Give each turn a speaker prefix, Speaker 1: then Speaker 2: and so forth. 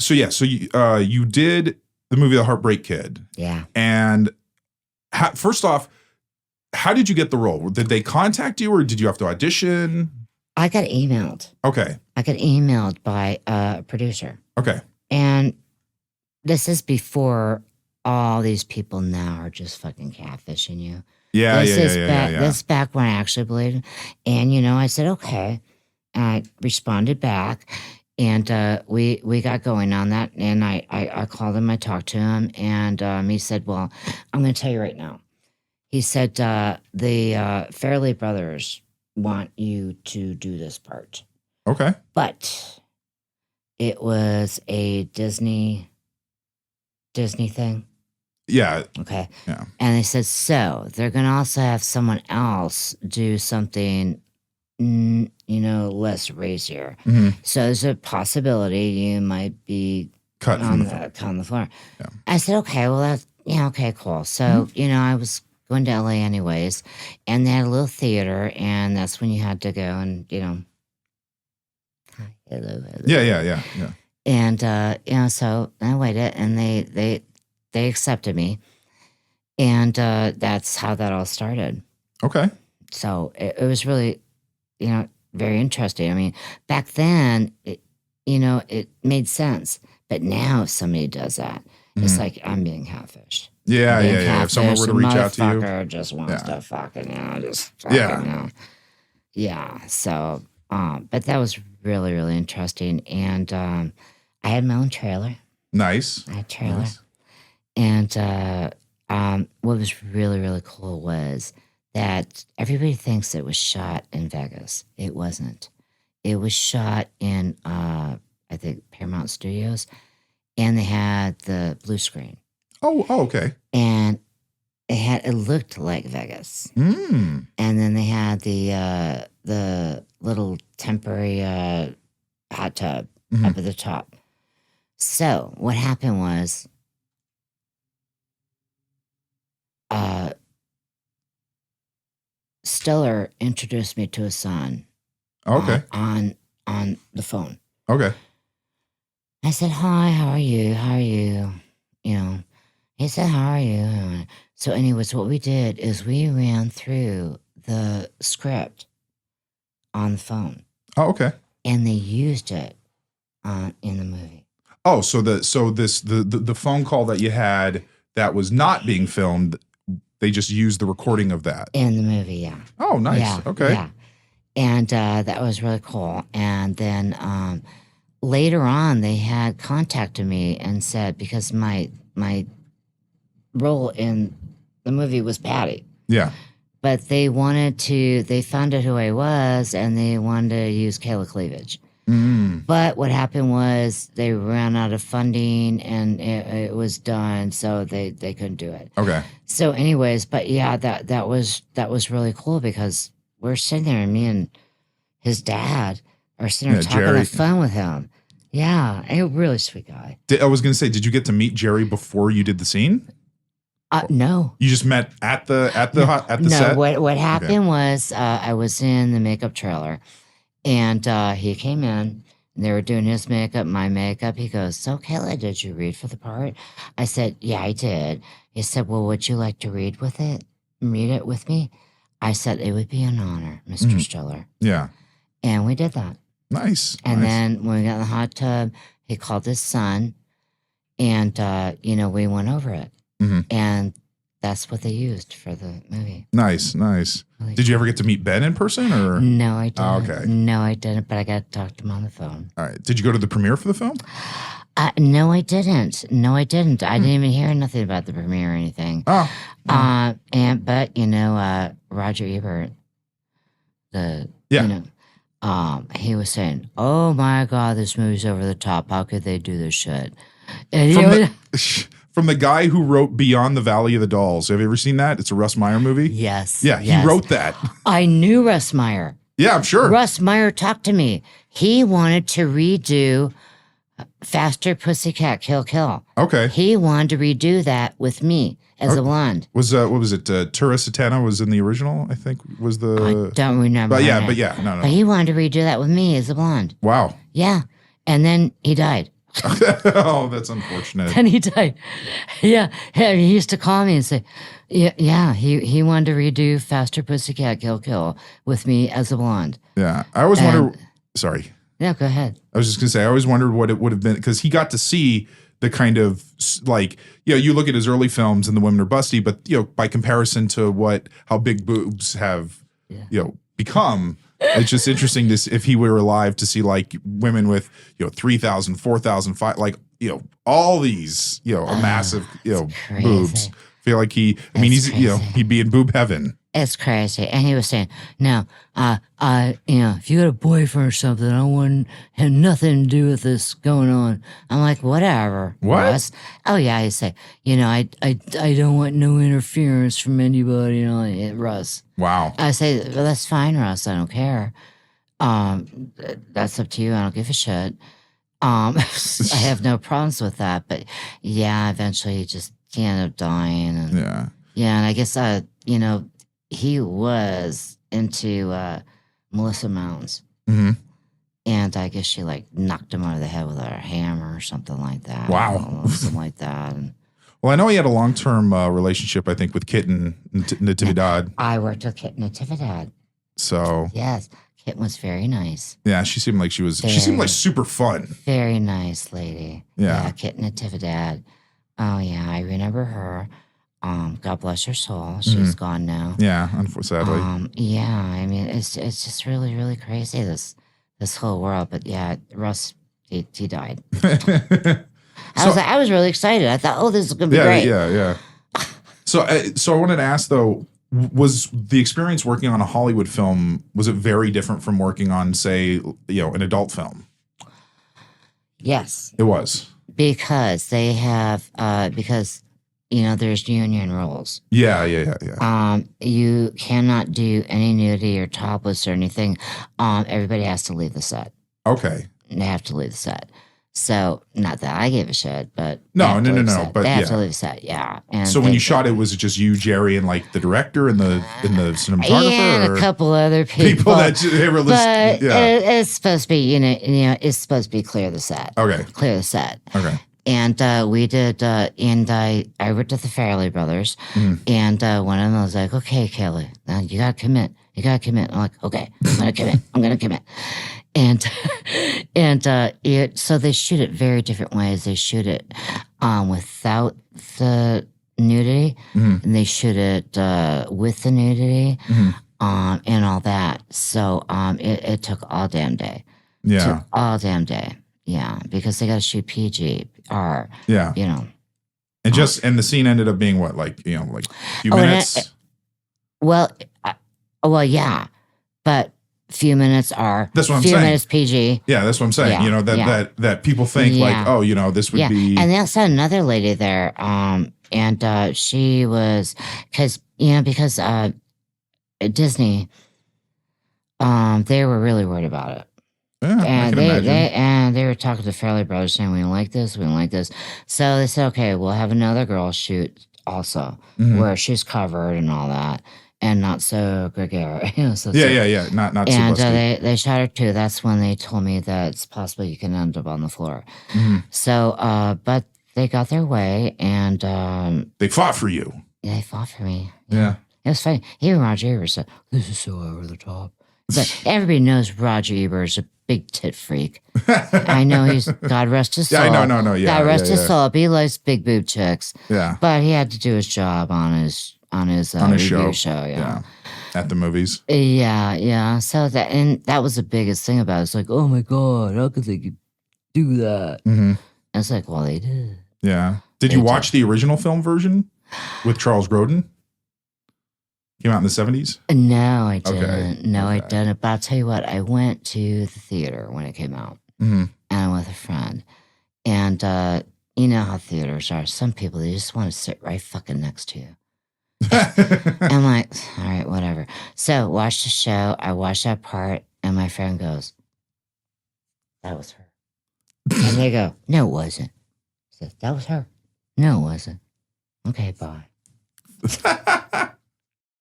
Speaker 1: So you did the movie The Heartbreak Kid.
Speaker 2: Yeah.
Speaker 1: And first off, how did you get the role? Did they contact you or did you have to audition?
Speaker 2: I got emailed.
Speaker 1: Okay.
Speaker 2: I got emailed by a producer.
Speaker 1: Okay.
Speaker 2: And this is before all these people now are just fucking catfishing you.
Speaker 1: Yeah,
Speaker 2: This
Speaker 1: yeah.
Speaker 2: back when I actually believed. And, I said, okay. And I responded back. And we got going on that. And I called him. I talked to him. And he said, well, I'm going to tell you right now. He said, the Farrelly brothers want you to do this part.
Speaker 1: Okay.
Speaker 2: But it was a Disney thing.
Speaker 1: Yeah.
Speaker 2: Okay.
Speaker 1: Yeah.
Speaker 2: And they said, so they're going to also have someone else do something, less racier.
Speaker 1: Mm-hmm.
Speaker 2: So there's a possibility you might be
Speaker 1: Cut
Speaker 2: on
Speaker 1: the
Speaker 2: floor.
Speaker 1: Yeah.
Speaker 2: I said, okay, well, that's, okay, cool. So, I was going to LA anyways, and they had a little theater, and that's when you had to go and, hi, hello.
Speaker 1: Yeah.
Speaker 2: And, so I waited, and they accepted me. And that's how that all started.
Speaker 1: Okay.
Speaker 2: So it was really, very interesting. I mean, back then, it made sense. But now if somebody does that, it's like I'm being catfished.
Speaker 1: Yeah. If someone were to reach out to you.
Speaker 2: Just wants to fucking,
Speaker 1: Yeah.
Speaker 2: Yeah. So, but that was really, really interesting. And I had my own trailer.
Speaker 1: Nice.
Speaker 2: I had a trailer.
Speaker 1: Nice.
Speaker 2: And what was really, really cool was that everybody thinks it was shot in Vegas. It wasn't. It was shot in, I think, Paramount Studios, and they had the blue screen.
Speaker 1: Oh, okay.
Speaker 2: And it looked like Vegas.
Speaker 1: Mm.
Speaker 2: And then they had the little temporary hot tub up at the top. So what happened was, Stiller introduced me to his son.
Speaker 1: Okay.
Speaker 2: On the phone.
Speaker 1: Okay.
Speaker 2: I said, hi, how are you? How are you? He said, how are you? So anyways, what we did is we ran through the script on the phone.
Speaker 1: Oh, okay.
Speaker 2: And they used it in the movie.
Speaker 1: Oh, so the phone call that you had that was not being filmed, they just used the recording of that.
Speaker 2: In the movie, yeah.
Speaker 1: Oh, nice.
Speaker 2: Yeah,
Speaker 1: okay.
Speaker 2: Yeah. And that was really cool. And then later on, they had contacted me and said, because my role in the movie was Patty.
Speaker 1: Yeah.
Speaker 2: But they found out who I was, and they wanted to use Kayla Kleevage.
Speaker 1: Mm.
Speaker 2: But what happened was they ran out of funding, and it was done, so they couldn't do it.
Speaker 1: Okay.
Speaker 2: So anyways, but yeah, that was really cool because we're sitting there, and me and his dad are sitting there talking on the phone with him. Yeah, a really sweet guy.
Speaker 1: I was going to say, did you get to meet Jerry before you did the scene?
Speaker 2: No.
Speaker 1: You just met at the
Speaker 2: no,
Speaker 1: set?
Speaker 2: What happened was I was in the makeup trailer, and he came in, and they were doing his makeup, my makeup. He goes, so Kayla, did you read for the part? I said, yeah, I did. He said, well, would you like to read it with me? I said, it would be an honor, Mr. Stiller.
Speaker 1: Yeah.
Speaker 2: And we did that.
Speaker 1: Nice.
Speaker 2: And then when we got in the hot tub, he called his son, and, we went over it.
Speaker 1: Mm-hmm.
Speaker 2: And that's what they used for the movie.
Speaker 1: Nice.
Speaker 2: Really
Speaker 1: Did you ever get to meet Ben in person? Or
Speaker 2: No, I didn't.
Speaker 1: Oh, okay.
Speaker 2: No, I didn't, but I got to talk to him on the phone.
Speaker 1: All right. Did you go to the premiere for the film?
Speaker 2: No, I didn't. I didn't even hear nothing about the premiere or anything.
Speaker 1: Oh.
Speaker 2: But Roger Ebert, he was saying, "Oh my God, this movie's over the top. How could they do this shit?" And
Speaker 1: from the guy who wrote Beyond the Valley of the Dolls. Have you ever seen that? It's a Russ Meyer movie.
Speaker 2: Yes.
Speaker 1: Yeah, he wrote that.
Speaker 2: I knew Russ Meyer.
Speaker 1: Yeah, I'm sure.
Speaker 2: Russ Meyer talked to me. He wanted to redo Faster Pussycat Kill Kill.
Speaker 1: Okay.
Speaker 2: He wanted to redo that with me as a blonde.
Speaker 1: Was what was it? Tura Satana was in the original, I think, was the...
Speaker 2: I don't remember.
Speaker 1: But yeah, no.
Speaker 2: But he wanted to redo that with me as a blonde.
Speaker 1: Wow.
Speaker 2: Yeah. And then he died.
Speaker 1: Oh, that's unfortunate.
Speaker 2: Then he died. Yeah, he used to call me and say, yeah, he wanted to redo Faster Pussycat Kill Kill with me as a blonde.
Speaker 1: Yeah. I always wonder, sorry.
Speaker 2: Yeah, go ahead.
Speaker 1: I was just going to say, I always wondered what it would have been, because he got to see the kind of, like, you look at his early films and the women are busty, but, by comparison to how big boobs have, become, it's just interesting if he were alive to see like women with, 3,000, 4,000, like, all these, a massive, boobs. I feel like he's, he'd be in boob heaven.
Speaker 2: It's crazy. And he was saying, no, if you got a boyfriend or something, I wouldn't have nothing to do with this going on. I'm like, whatever.
Speaker 1: What?
Speaker 2: Russ. Oh, yeah. He said, I don't want no interference from anybody. Russ.
Speaker 1: Wow.
Speaker 2: I say, well, that's fine, Russ. I don't care. That's up to you. I don't give a shit. I have no problems with that. But yeah, eventually he just ended up dying. And,
Speaker 1: yeah.
Speaker 2: Yeah. And I guess, he was into Melissa Mounds.
Speaker 1: Mm-hmm.
Speaker 2: And I guess she like knocked him over the head with a hammer or something like that.
Speaker 1: Wow.
Speaker 2: Something like that. And,
Speaker 1: well, I know he had a long-term relationship, I think, with Kitten Natividad.
Speaker 2: I worked with Kitten Natividad.
Speaker 1: So.
Speaker 2: Yes. Kitten was very nice.
Speaker 1: Yeah, she seemed like she seemed like super fun.
Speaker 2: Very nice lady.
Speaker 1: Yeah.
Speaker 2: Kitten Natividad. Oh, yeah. I remember her. God bless her soul. She's gone now.
Speaker 1: Yeah, unfortunately.
Speaker 2: Yeah, I mean, it's just really, really crazy, this whole world. But yeah, Russ, he died. I was really excited. I thought, this is gonna be great.
Speaker 1: Yeah. So I wanted to ask though, was the experience working on a Hollywood film, was it very different from working on, say, an adult film?
Speaker 2: Yes,
Speaker 1: it was,
Speaker 2: because they have there's union rules.
Speaker 1: Yeah.
Speaker 2: You cannot do any nudity or topless or anything. Everybody has to leave the set.
Speaker 1: Okay.
Speaker 2: They have to leave the set. So, not that I give a shit, but
Speaker 1: no.
Speaker 2: But they have to leave the set. Yeah. And
Speaker 1: so when you shot it, was it just you, Jerry, and like the director and the cinematographer,
Speaker 2: and a couple other people
Speaker 1: that they were listening?
Speaker 2: But it's supposed to be, it's supposed to be clear the set.
Speaker 1: Okay.
Speaker 2: Clear the set.
Speaker 1: Okay.
Speaker 2: And we did, and I worked with the Farrelly brothers, and one of them was like, okay, Kayla, now you gotta commit. I'm like, okay, I'm gonna commit. And so they shoot it very different ways. They shoot it without the nudity, and they shoot it with the nudity, and all that. So it took all damn day.
Speaker 1: Yeah.
Speaker 2: Took all damn day. Yeah, because they got to shoot PG or
Speaker 1: and and the scene ended up being what, like a few minutes.
Speaker 2: Well, yeah, but few minutes are
Speaker 1: that's what I'm
Speaker 2: few
Speaker 1: saying.
Speaker 2: Minutes PG.
Speaker 1: Yeah, that's what I'm saying. That people think like, this would be.
Speaker 2: And they also had another lady there, and she was because Disney, they were really worried about it.
Speaker 1: Yeah,
Speaker 2: and they were talking to the Farrelly brothers saying, we don't like this. So they said, okay, we'll have another girl shoot also where she's covered and all that and not so gregarious.
Speaker 1: Not
Speaker 2: and
Speaker 1: so busty.
Speaker 2: They shot her too. That's when they told me that it's possible you can end up on the floor. So, but they got their way and
Speaker 1: they fought for you.
Speaker 2: Yeah, they fought for me.
Speaker 1: Yeah.
Speaker 2: It was funny. Even Roger Ebert said, this is so over the top. But everybody knows Roger Ebert is a big tit freak. I know he's, God rest his soul.
Speaker 1: Yeah, no. Yeah,
Speaker 2: God rest his soul. He likes big boob chicks.
Speaker 1: Yeah.
Speaker 2: But he had to do his job on his review show. Yeah.
Speaker 1: At the movies.
Speaker 2: Yeah. So that was the biggest thing about it. It's like, oh my God, how could they do that? And it's like, well, they did.
Speaker 1: Yeah. Did you watch the original film version with Charles Grodin? Came out in the 70s?
Speaker 2: No, I didn't.
Speaker 1: Okay.
Speaker 2: I didn't. But I'll tell you what, I went to the theater when it came out. And I went with a friend. And you know how theaters are. Some people, they just want to sit right fucking next to you. I'm like, all right, whatever. So watch the show. I watched that part. And my friend goes, that was her. And they go, no, it wasn't. I said, that was her. No, it wasn't. Okay, bye.